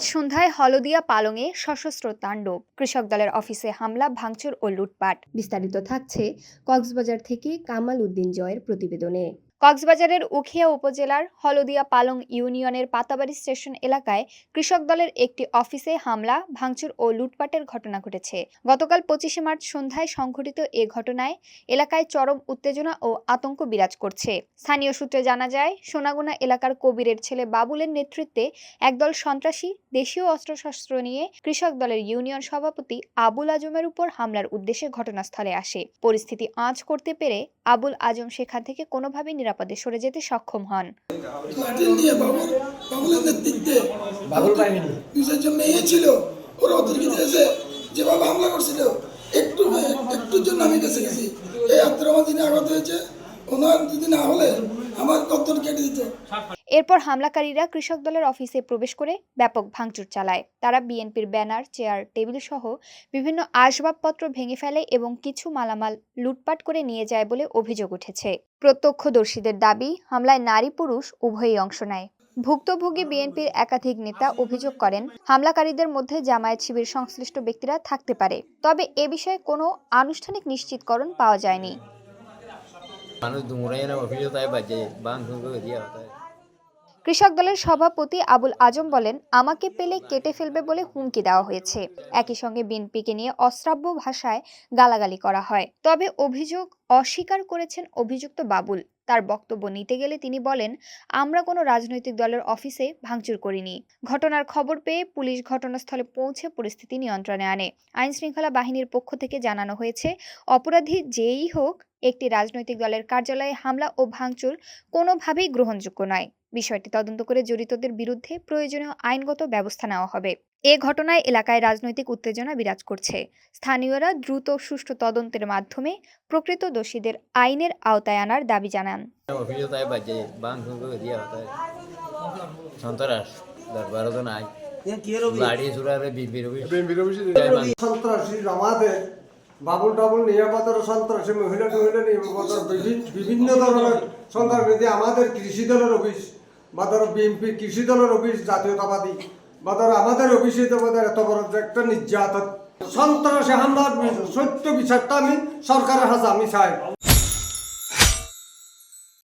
সন্ধ্যায় হলদিয়া পালংয়ে সশস্ত্র তাণ্ডব, কৃষক দলের অফিসে হামলা, ভাঙচুর ও লুটপাট। বিস্তারিত থাকছে কক্সবাজার থেকে কামাল উদ্দিন জয়ের প্রতিবেদনে। কক্সবাজারের উখিয়া উপজেলার হলদিয়া পালং ইউনিয়নের পাতাবাড়ি স্টেশন এলাকায় কৃষক দলের একটি অফিসে হামলা, ভাঙচুর ও লুটপাটের ঘটনা ঘটেছে। গতকাল 25 মার্চ সন্ধ্যায় সংঘটিত এ ঘটনায় এলাকায় চরম উত্তেজনা ও আতঙ্ক বিরাজ করছে। স্থানীয় সূত্রে জানা যায়, সোনাগুনা এলাকার কবিরের ছেলে বাবুলের নেতৃত্বে একদল সন্ত্রাসী দেশীয় অস্ত্রশস্ত্র নিয়ে কৃষক দলের ইউনিয়ন সভাপতি আবুল আজমের উপর হামলার উদ্দেশ্যে ঘটনাস্থলে আসে। পরিস্থিতি আঁচ করতে পেরে আবুল আজম সেখান থেকে কোনোভাবেই নিরাপদে সরে যেতে সক্ষম হন। এরপর হামলাকারীরা কৃষক দলের অফিসে প্রবেশ করে ব্যাপক ভাঙচুর চালায়। তারা বিএনপির ব্যানার, চেয়ার, টেবিল সহ বিভিন্ন আসবাবপত্র ভেঙে ফেলে এবং কিছু মালামাল লুটপাট করে নিয়ে যায় বলে অভিযোগ উঠেছে। প্রত্যক্ষদর্শীদের দাবি, হামলায় নারী পুরুষ উভয়ই অংশ নেয়। ভুক্তভোগী বিএনপির একাধিক নেতা অভিযোগ করেন, হামলাকারীদের মধ্যে জামায়াত শিবির সংশ্লিষ্ট ব্যক্তিরা থাকতে পারে, তবে এ বিষয়ে কোনো আনুষ্ঠানিক নিশ্চিতকরণ পাওয়া যায়নি। কৃষক দলের সভাপতি আবুল আজম বলেন, আমাকে পেলে কেটে ফেলবে বলে হুমকি দেওয়া হয়েছে। একই সঙ্গে বিএনপিকে নিয়ে অশ্রাব্য ভাষায় গালাগালি করা হয়। তবে অভিযোগ অস্বীকার করেছেন অভিযুক্ত বাবুল। তার বক্তব্য নিতে গেলে তিনি বলেন, আমরা কোনো রাজনৈতিক দলের অফিসে ভাঙচুর করিনি। ঘটনার খবর পেয়ে পুলিশ ঘটনাস্থলে পৌঁছে পরিস্থিতি নিয়ন্ত্রণে আনে। আইনশৃঙ্খলা বাহিনীর পক্ষ থেকে জানানো হয়েছে, অপরাধী যেই হোক, একটি রাজনৈতিক দলের কার্যালয়ে হামলা ও ভাঙচুর কোনোভাবেই গ্রহণযোগ্য নয়। বিষয়টি তদন্ত করে জড়িতদের বিরুদ্ধে প্রয়োজনীয় আইনগত ব্যবস্থা নেওয়া হবে। এ ঘটনায় এলাকায় রাজনৈতিক উত্তেজনা বিরাজ করছে। স্থানীয়রা দ্রুত সুষ্ঠু তদন্তের মাধ্যমে প্রকৃত দোষীদের আইনের আওতায় আনার দাবি জানান। বাবুল টাবুল নিরাপত্তার সন্ত্রাসী, মহিলা নিরাপত্তার বিভিন্ন ধরনের সন্ত্রাসী আমাদের কৃষি দলের অফিস বা ধরো বিএনপি কৃষি দলের অফিস জাতীয়তাবাদী বা ধরো আমাদের অফিসে এত বড় একটা নির্যাতন সন্ত্রাসী হামলার সত্য বিচারটা আমি সরকারের হাতে আমি চাই।